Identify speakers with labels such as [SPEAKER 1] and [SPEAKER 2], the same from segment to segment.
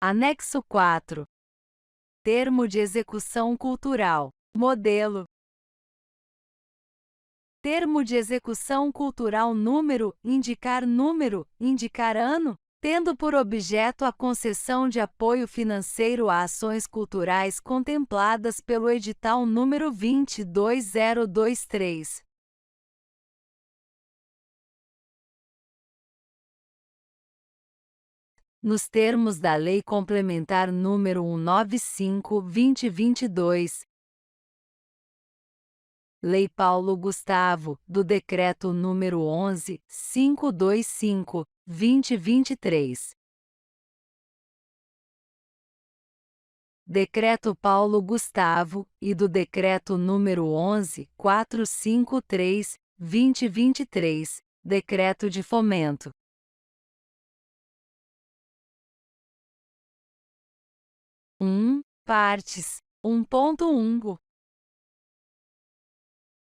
[SPEAKER 1] Anexo 4. Termo de execução cultural. Modelo. Termo de execução cultural número, indicar ano, tendo por objeto a concessão de apoio financeiro a ações culturais contempladas pelo edital número 22023. Nos termos da Lei Complementar número 195/2022, Lei Paulo Gustavo, do Decreto número 11.525/2023. Decreto Paulo Gustavo, e do Decreto número 11.453/2023, Decreto de Fomento. Partes. 1.1.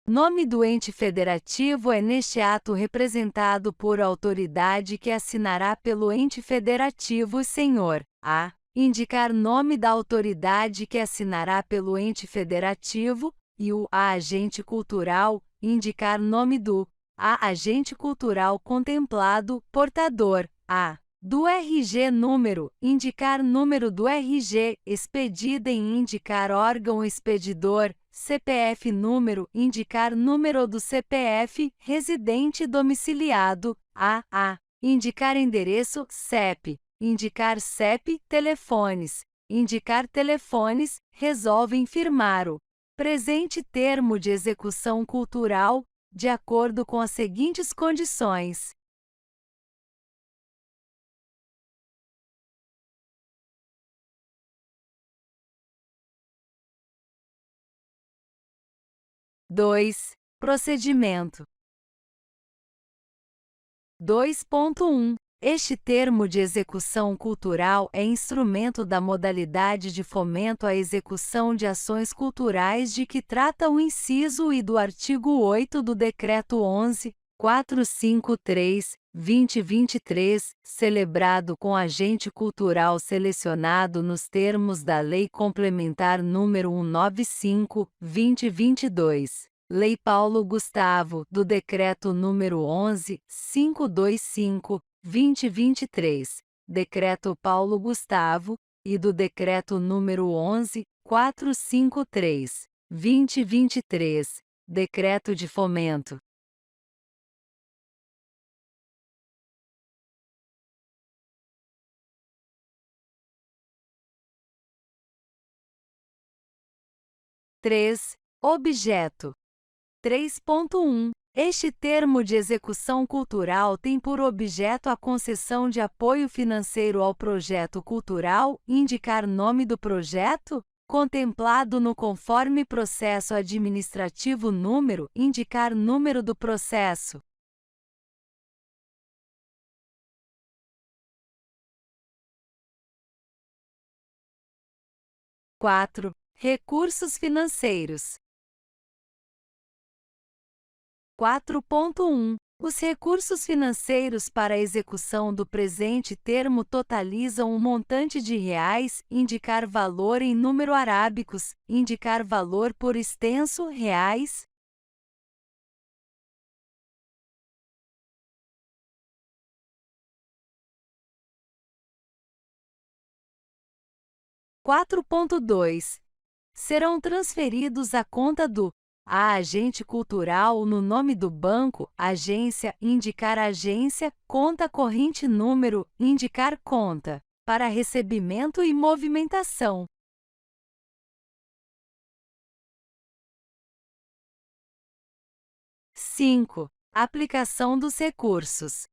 [SPEAKER 1] Nome do ente federativo é neste ato representado por autoridade que assinará pelo ente federativo o senhor a. Indicar nome da autoridade que assinará pelo ente federativo, e o a agente cultural, indicar nome do a agente cultural contemplado, portador a. do RG número, indicar número do RG, expedida e indicar órgão expedidor, CPF número, indicar número do CPF, residente domiciliado, a. Indicar endereço, CEP, indicar CEP, telefones, indicar telefones, resolvem firmar o presente termo de execução cultural, de acordo com as seguintes condições. Procedimento. 2.1. Este termo de execução cultural é instrumento da modalidade de fomento à execução de ações culturais de que trata o inciso I do artigo 8 do Decreto 11.453/2023, celebrado com agente cultural selecionado nos termos da Lei Complementar número 195/2022. Lei Paulo Gustavo, do Decreto número 11.525/2023, Decreto Paulo Gustavo, e do Decreto número 11.453/2023, Decreto de Fomento. Objeto. 3.1. Este termo de execução cultural tem por objeto a concessão de apoio financeiro ao projeto cultural, indicar nome do projeto, contemplado no conforme processo administrativo número, indicar número do processo. Recursos financeiros. 4.1. Os recursos financeiros para a execução do presente termo totalizam um montante de reais, indicar valor em número arábicos, indicar valor por extenso, reais. 4.2. Serão transferidos à conta do a agente cultural no nome do banco, agência, indicar agência, conta corrente número, indicar conta, para recebimento e movimentação. 5. Aplicação dos recursos.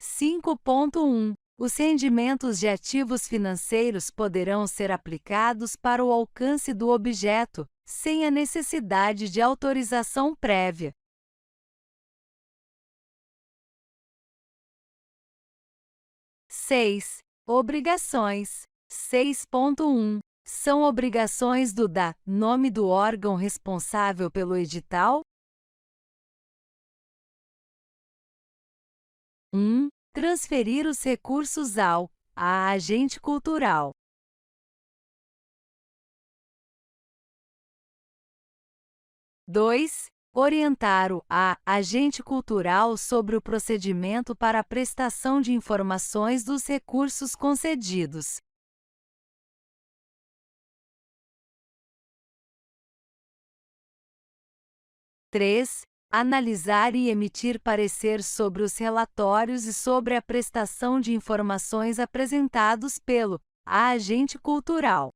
[SPEAKER 1] 5.1. Os rendimentos de ativos financeiros poderão ser aplicados para o alcance do objeto, sem a necessidade de autorização prévia. 6. Obrigações. 6.1. São obrigações do nome do órgão responsável pelo edital. Transferir os recursos a agente cultural. 2. Orientar o agente cultural sobre o procedimento para a prestação de informações dos recursos concedidos. 3. Analisar e emitir parecer sobre os relatórios e sobre a prestação de informações apresentados pelo agente cultural.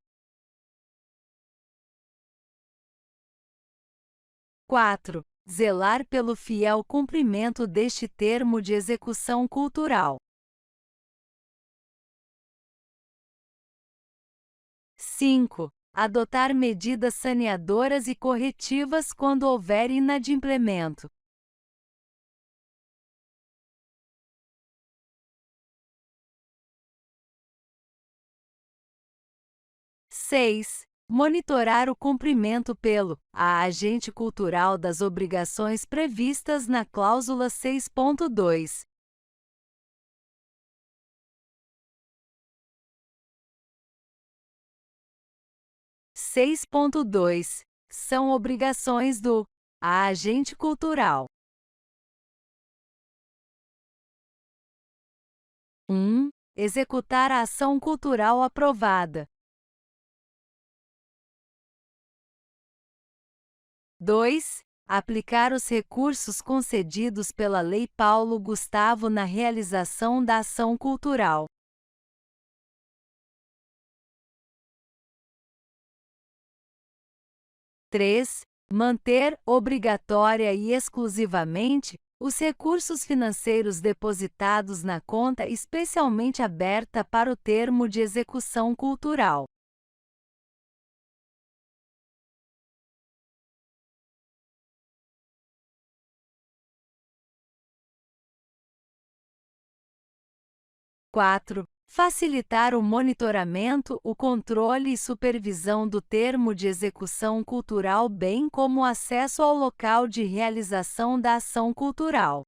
[SPEAKER 1] 4. Zelar pelo fiel cumprimento deste termo de execução cultural. 5. Adotar medidas saneadoras e corretivas quando houver inadimplemento. 6. Monitorar o cumprimento pelo agente cultural das obrigações previstas na cláusula 6.2. 6.2. São obrigações do agente cultural. 1. Executar a ação cultural aprovada. 2. Aplicar os recursos concedidos pela Lei Paulo Gustavo na realização da ação cultural. 3. Manter, obrigatória e exclusivamente, os recursos financeiros depositados na conta especialmente aberta para o termo de execução cultural. Quatro. Facilitar o monitoramento, o controle e supervisão do termo de execução cultural, bem como o acesso ao local de realização da ação cultural.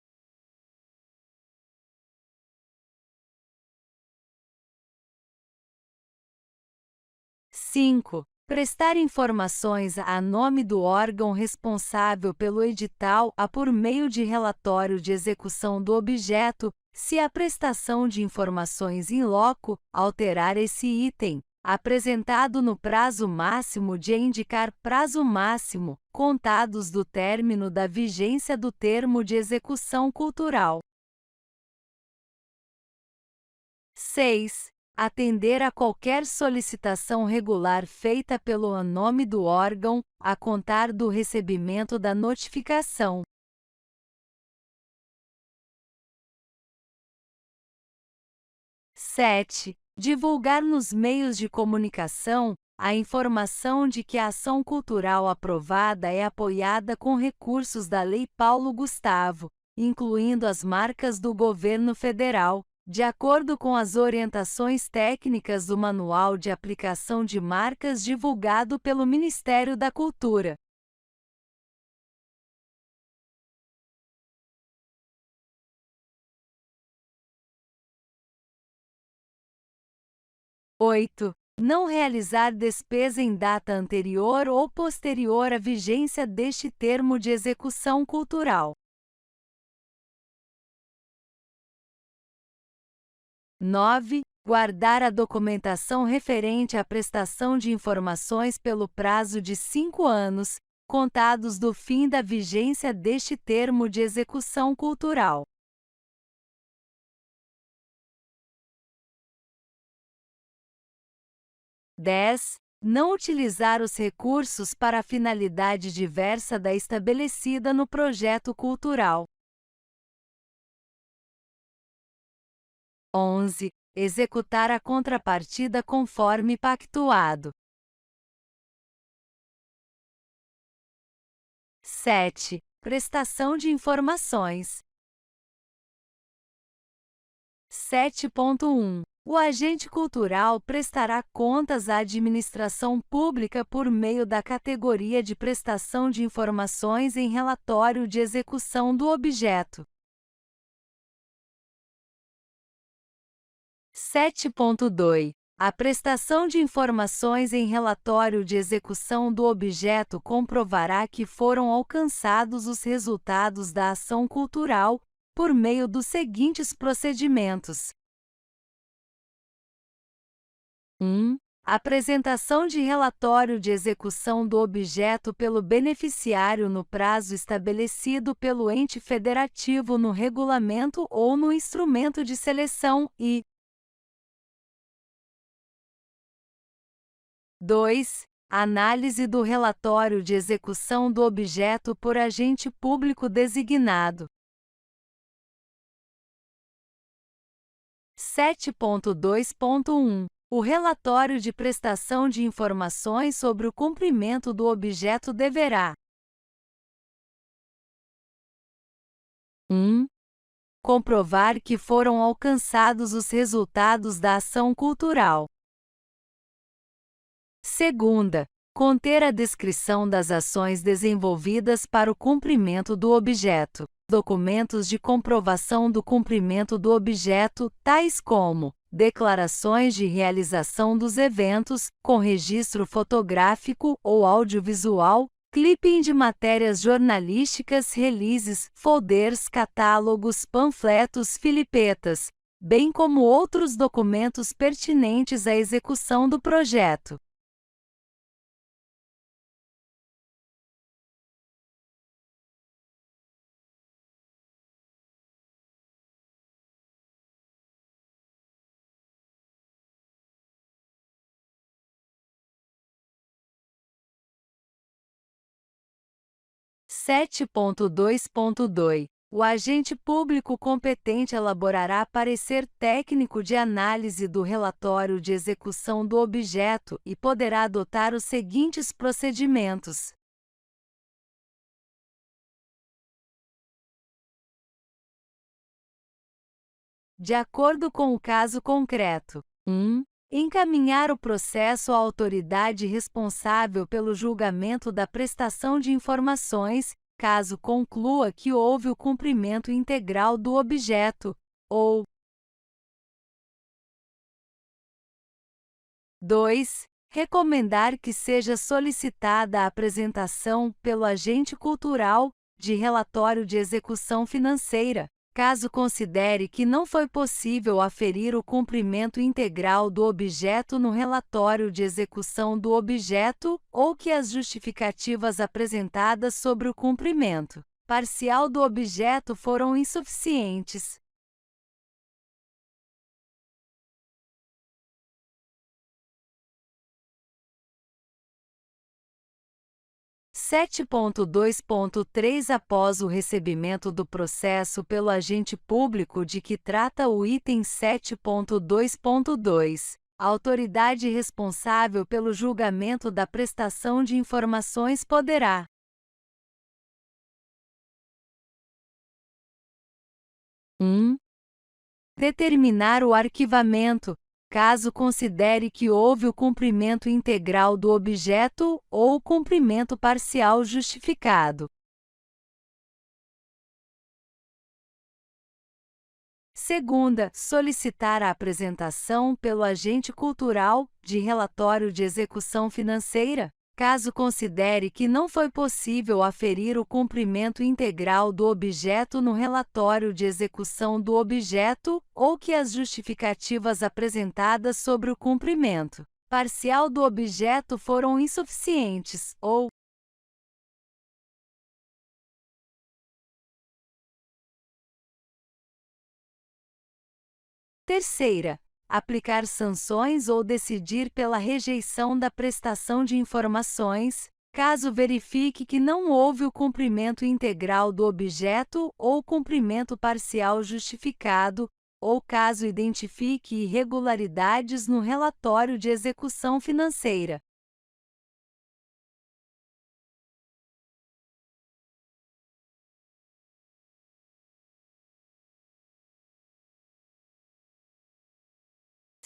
[SPEAKER 1] Cinco. Prestar informações a nome do órgão responsável pelo edital por meio de relatório de execução do objeto, se a prestação de informações in loco alterar esse item, apresentado no prazo máximo de indicar prazo máximo, contados do término da vigência do termo de execução cultural. 6. Atender a qualquer solicitação regular feita pelo nome do órgão, a contar do recebimento da notificação. 7. Divulgar nos meios de comunicação a informação de que a ação cultural aprovada é apoiada com recursos da Lei Paulo Gustavo, incluindo as marcas do governo federal, de acordo com as orientações técnicas do Manual de Aplicação de Marcas divulgado pelo Ministério da Cultura. 8. Não realizar despesa em data anterior ou posterior à vigência deste termo de execução cultural. 9. Guardar a documentação referente à prestação de informações pelo prazo de 5 anos, contados do fim da vigência deste termo de execução cultural. 10. Não utilizar os recursos para finalidade diversa da estabelecida no projeto cultural. 11. Executar a contrapartida conforme pactuado. 7. Prestação de informações. 7.1. O agente cultural prestará contas à administração pública por meio da categoria de prestação de informações em relatório de execução do objeto. 7.2. A prestação de informações em relatório de execução do objeto comprovará que foram alcançados os resultados da ação cultural, por meio dos seguintes procedimentos. 1. Apresentação de relatório de execução do objeto pelo beneficiário no prazo estabelecido pelo ente federativo no regulamento ou no instrumento de seleção e 2. Análise do relatório de execução do objeto por agente público designado. 7.2.1. O relatório de prestação de informações sobre o cumprimento do objeto deverá 1. Comprovar que foram alcançados os resultados da ação cultural. 2. Conter a descrição das ações desenvolvidas para o cumprimento do objeto. Documentos de comprovação do cumprimento do objeto, tais como declarações de realização dos eventos, com registro fotográfico ou audiovisual, clipping de matérias jornalísticas, releases, folders, catálogos, panfletos, filipetas, bem como outros documentos pertinentes à execução do projeto. Sete ponto dois ponto dois. O agente público competente elaborará parecer técnico de análise do relatório de execução do objeto e poderá adotar os seguintes procedimentos. De acordo com o caso concreto. 1. Encaminhar o processo à autoridade responsável pelo julgamento da prestação de informações, caso conclua que houve o cumprimento integral do objeto, ou 2. Recomendar que seja solicitada a apresentação, pelo agente cultural, de relatório de execução financeira, caso considere que não foi possível aferir o cumprimento integral do objeto no relatório de execução do objeto, ou que as justificativas apresentadas sobre o cumprimento parcial do objeto foram insuficientes. Sete ponto dois ponto três. Após o recebimento do processo pelo agente público de que trata o item 7.2.2, a autoridade responsável pelo julgamento da prestação de informações poderá 1. Determinar o arquivamento, caso considere que houve o cumprimento integral do objeto ou o cumprimento parcial justificado. 2. Solicitar a apresentação pelo agente cultural de relatório de execução financeira, caso considere que não foi possível aferir o cumprimento integral do objeto no relatório de execução do objeto, ou que as justificativas apresentadas sobre o cumprimento parcial do objeto foram insuficientes, ou 3. Aplicar sanções ou decidir pela rejeição da prestação de informações, caso verifique que não houve o cumprimento integral do objeto ou cumprimento parcial justificado, ou caso identifique irregularidades no relatório de execução financeira.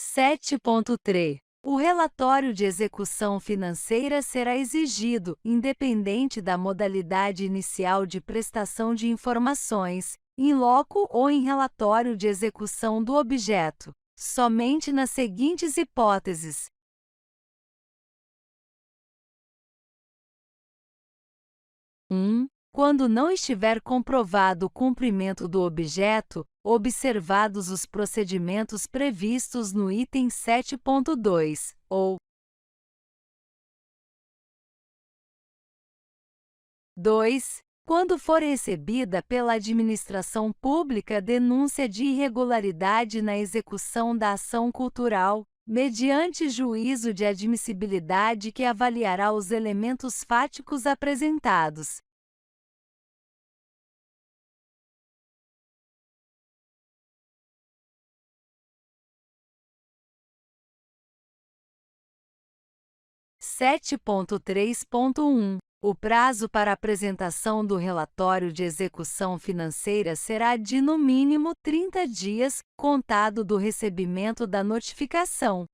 [SPEAKER 1] Sete ponto três. O relatório de execução financeira será exigido, independente da modalidade inicial de prestação de informações, in loco ou em relatório de execução do objeto, somente nas seguintes hipóteses. 1. Quando não estiver comprovado o cumprimento do objeto, observados os procedimentos previstos no item 7.2, ou 2. Quando for recebida pela administração pública denúncia de irregularidade na execução da ação cultural, mediante juízo de admissibilidade que avaliará os elementos fáticos apresentados. Sete ponto três ponto um. O prazo para apresentação do relatório de execução financeira será de no mínimo 30 dias, contado do recebimento da notificação.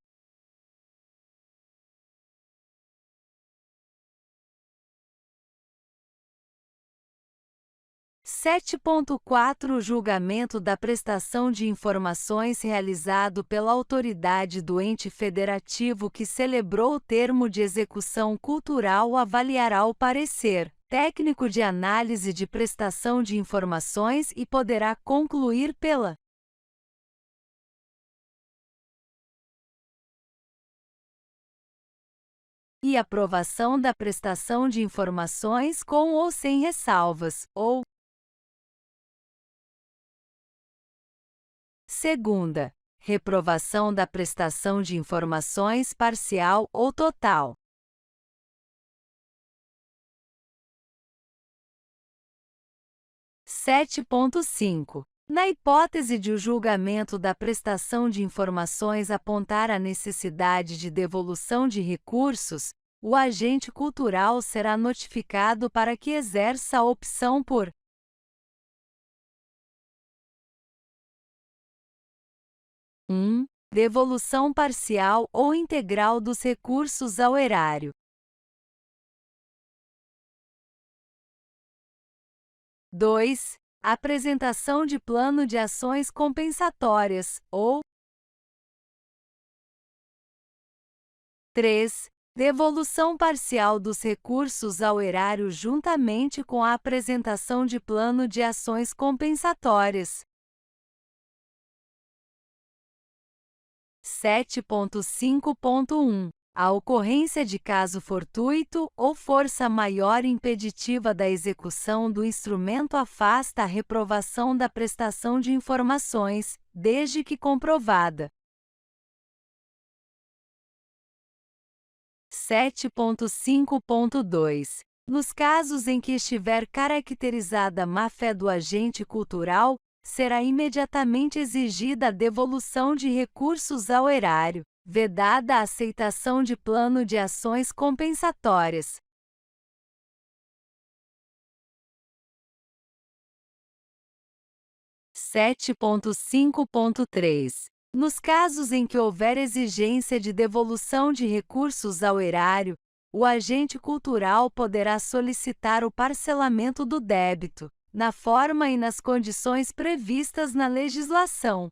[SPEAKER 1] Sete ponto quatro. O julgamento da prestação de informações realizado pela autoridade do ente federativo que celebrou o termo de execução cultural avaliará o parecer técnico de análise de prestação de informações e poderá concluir pela e aprovação da prestação de informações com ou sem ressalvas, ou segunda, reprovação da prestação de informações parcial ou total. Sete ponto cinco. Na hipótese de o julgamento da prestação de informações apontar a necessidade de devolução de recursos, o agente cultural será notificado para que exerça a opção por 1. Devolução parcial ou integral dos recursos ao erário. 2. Apresentação de plano de ações compensatórias, ou 3. Devolução parcial dos recursos ao erário juntamente com a apresentação de plano de ações compensatórias. 7.5.1. A ocorrência de caso fortuito ou força maior impeditiva da execução do instrumento afasta a reprovação da prestação de informações, desde que comprovada. 7.5.2. Nos casos em que estiver caracterizada má-fé do agente cultural, será imediatamente exigida a devolução de recursos ao erário, vedada a aceitação de plano de ações compensatórias. 7.5.3. Nos casos em que houver exigência de devolução de recursos ao erário, o agente cultural poderá solicitar o parcelamento do débito, na forma e nas condições previstas na legislação.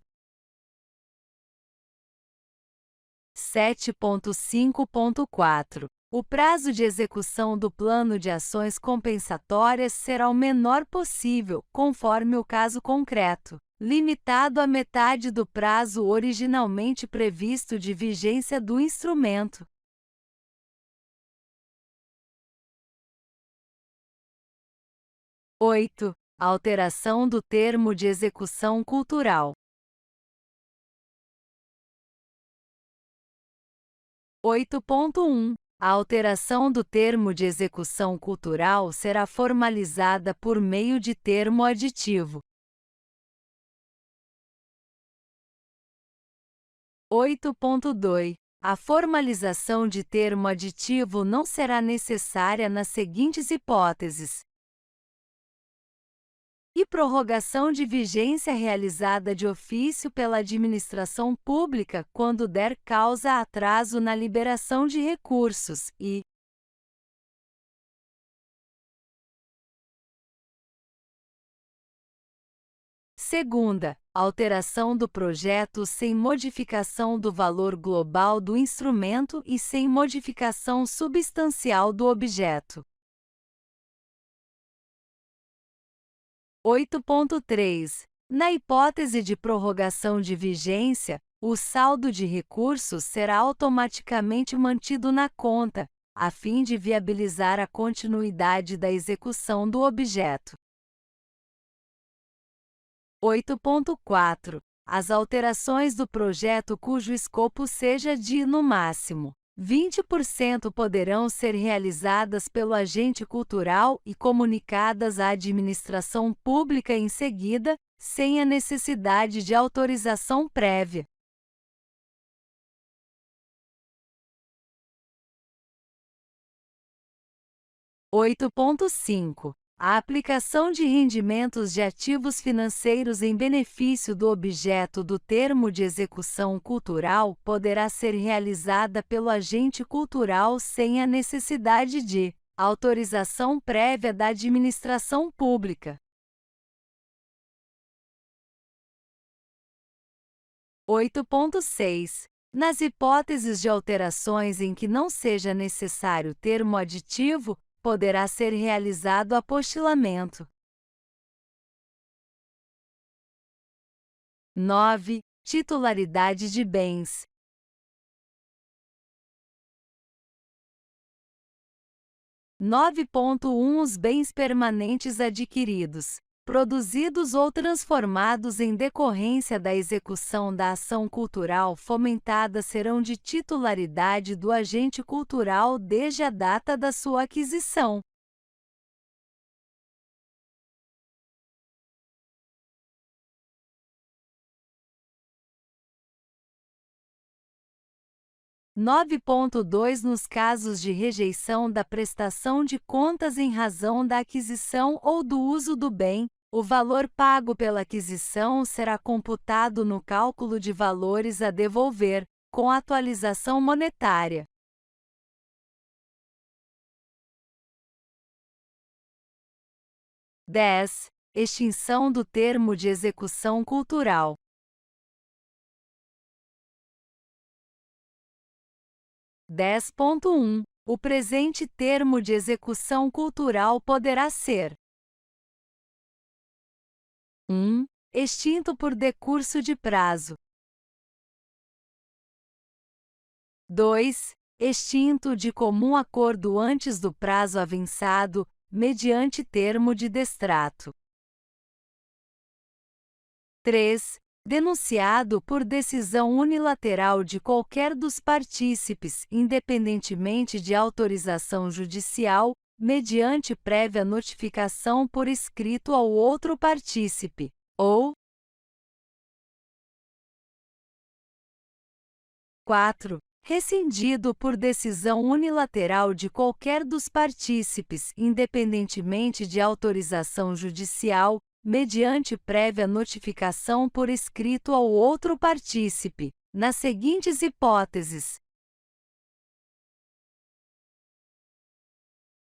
[SPEAKER 1] 7.5.4. O prazo de execução do plano de ações compensatórias será o menor possível, conforme o caso concreto, limitado à metade do prazo originalmente previsto de vigência do instrumento. 8. Alteração do termo de execução cultural. 8.1. A alteração do termo de execução cultural será formalizada por meio de termo aditivo. 8.2. A formalização de termo aditivo não será necessária nas seguintes hipóteses: e prorrogação de vigência realizada de ofício pela administração pública quando der causa a atraso na liberação de recursos, e segunda, alteração do projeto sem modificação do valor global do instrumento e sem modificação substancial do objeto. 8.3. Na hipótese de prorrogação de vigência, o saldo de recursos será automaticamente mantido na conta, a fim de viabilizar a continuidade da execução do objeto. 8.4. As alterações do projeto cujo escopo seja de, no máximo, 20% poderão ser realizadas pelo agente cultural e comunicadas à administração pública em seguida, sem a necessidade de autorização prévia. 8.5. A aplicação de rendimentos de ativos financeiros em benefício do objeto do termo de execução cultural poderá ser realizada pelo agente cultural sem a necessidade de autorização prévia da administração pública. 8.6. Nas hipóteses de alterações em que não seja necessário termo aditivo, poderá ser realizado apostilamento. 9. Titularidade de bens. 9.1. Os bens permanentes adquiridos, produzidos ou transformados em decorrência da execução da ação cultural fomentada serão de titularidade do agente cultural desde a data da sua aquisição. 9.2. Nos casos de rejeição da prestação de contas em razão da aquisição ou do uso do bem, o valor pago pela aquisição será computado no cálculo de valores a devolver, com atualização monetária. 10. Extinção do termo de execução cultural. 10.1. O presente termo de execução cultural poderá ser 1. Extinto por decurso de prazo. 2. Extinto de comum acordo antes do prazo avançado, mediante termo de destrato. 3. Denunciado por decisão unilateral de qualquer dos partícipes, independentemente de autorização judicial, mediante prévia notificação por escrito ao outro partícipe, ou 4. Rescindido por decisão unilateral de qualquer dos partícipes, independentemente de autorização judicial, mediante prévia notificação por escrito ao outro partícipe, nas seguintes hipóteses: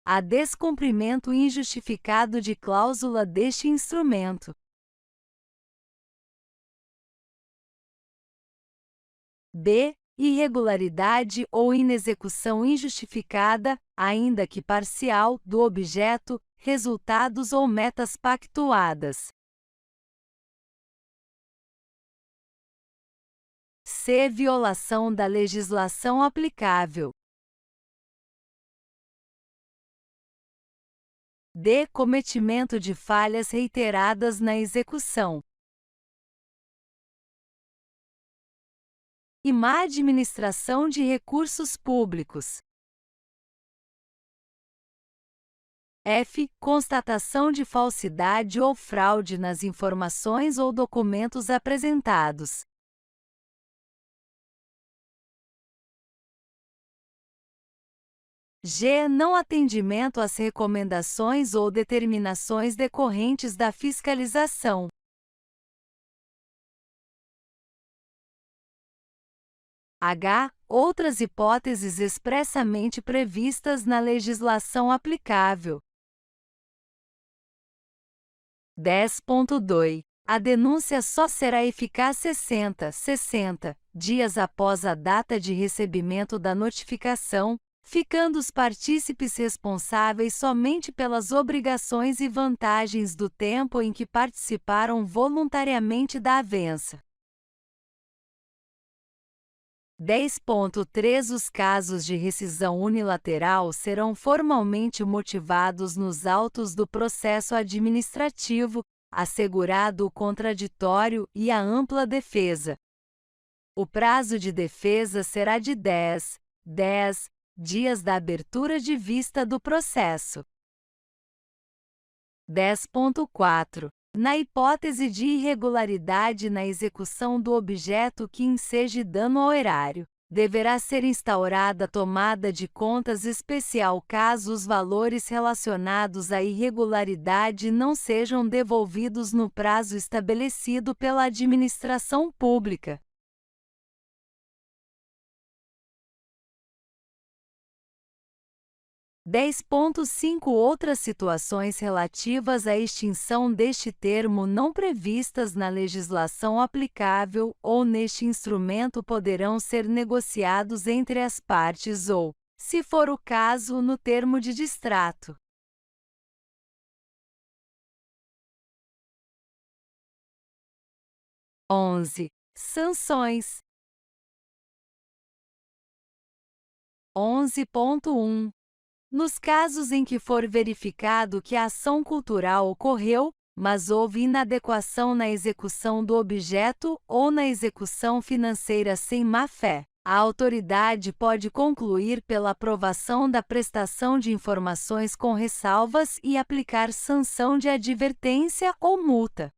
[SPEAKER 1] a descumprimento injustificado de cláusula deste instrumento. B. Irregularidade ou inexecução injustificada, ainda que parcial, do objeto, resultados ou metas pactuadas. C. Violação da legislação aplicável. D. Cometimento de falhas reiteradas na execução. E má administração de recursos públicos. F. Constatação de falsidade ou fraude nas informações ou documentos apresentados. G. Não atendimento às recomendações ou determinações decorrentes da fiscalização. H. Outras hipóteses expressamente previstas na legislação aplicável. 10.2. A denúncia só será eficaz 60 dias após a data de recebimento da notificação, ficando os partícipes responsáveis somente pelas obrigações e vantagens do tempo em que participaram voluntariamente da avença. 10.3 Os casos de rescisão unilateral serão formalmente motivados nos autos do processo administrativo, assegurado o contraditório e a ampla defesa. O prazo de defesa será de 10 dias da abertura de vista do processo. 10.4 Na hipótese de irregularidade na execução do objeto que enseje dano ao erário, deverá ser instaurada tomada de contas especial caso os valores relacionados à irregularidade não sejam devolvidos no prazo estabelecido pela administração pública. 10.5 Outras situações relativas à extinção deste termo não previstas na legislação aplicável ou neste instrumento poderão ser negociados entre as partes ou, se for o caso, no termo de distrato. Sanções. 11.1 Nos casos em que for verificado que a ação cultural ocorreu, mas houve inadequação na execução do objeto ou na execução financeira sem má-fé, a autoridade pode concluir pela aprovação da prestação de informações com ressalvas e aplicar sanção de advertência ou multa.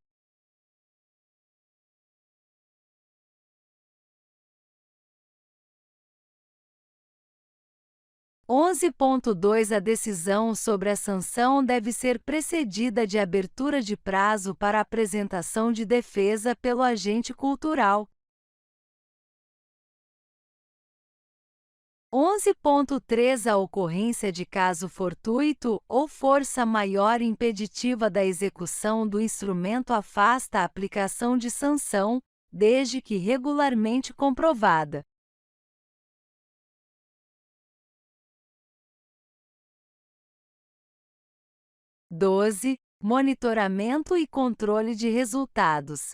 [SPEAKER 1] 11.2 A decisão sobre a sanção deve ser precedida de abertura de prazo para apresentação de defesa pelo agente cultural. 11.3 A ocorrência de caso fortuito ou força maior impeditiva da execução do instrumento afasta a aplicação de sanção, desde que regularmente comprovada. 12. Monitoramento e controle de resultados.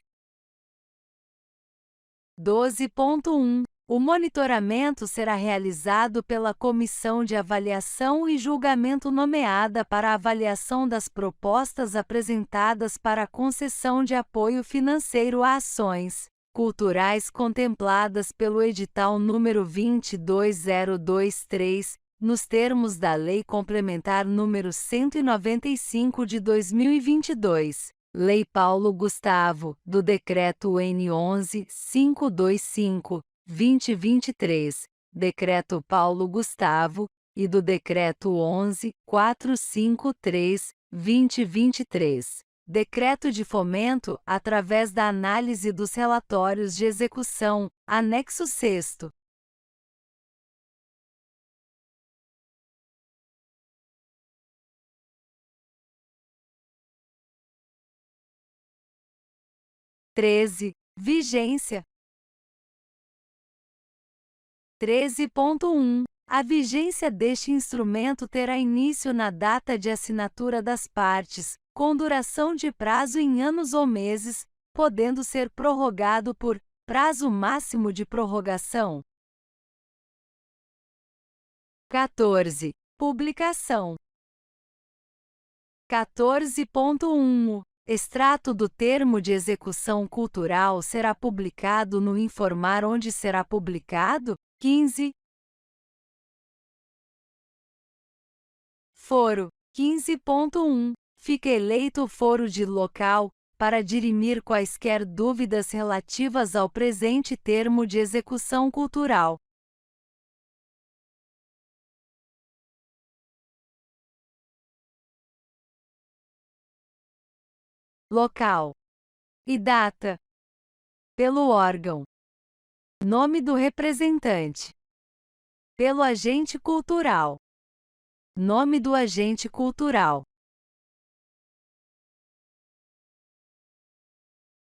[SPEAKER 1] 12.1 O monitoramento será realizado pela Comissão de Avaliação e Julgamento nomeada para a avaliação das propostas apresentadas para a concessão de apoio financeiro a ações culturais contempladas pelo edital número 22023, nos termos da Lei Complementar nº 195 de 2022, Lei Paulo Gustavo, do Decreto N. 11.525/2023, Decreto Paulo Gustavo, e do Decreto 11.453/2023, Decreto de Fomento, através da análise dos relatórios de execução, anexo 6º. 13. Vigência. 13.1 A vigência deste instrumento terá início na data de assinatura das partes, com duração de prazo em anos ou meses, podendo ser prorrogado por prazo máximo de prorrogação. 14. Publicação. 14.1 Extrato do termo de execução cultural será publicado no informar onde será publicado. 15. Foro. 15.1 Fica eleito o foro de local, para dirimir quaisquer dúvidas relativas ao presente termo de execução cultural. Local e data. Pelo órgão. Nome do representante. Pelo agente cultural. Nome do agente cultural.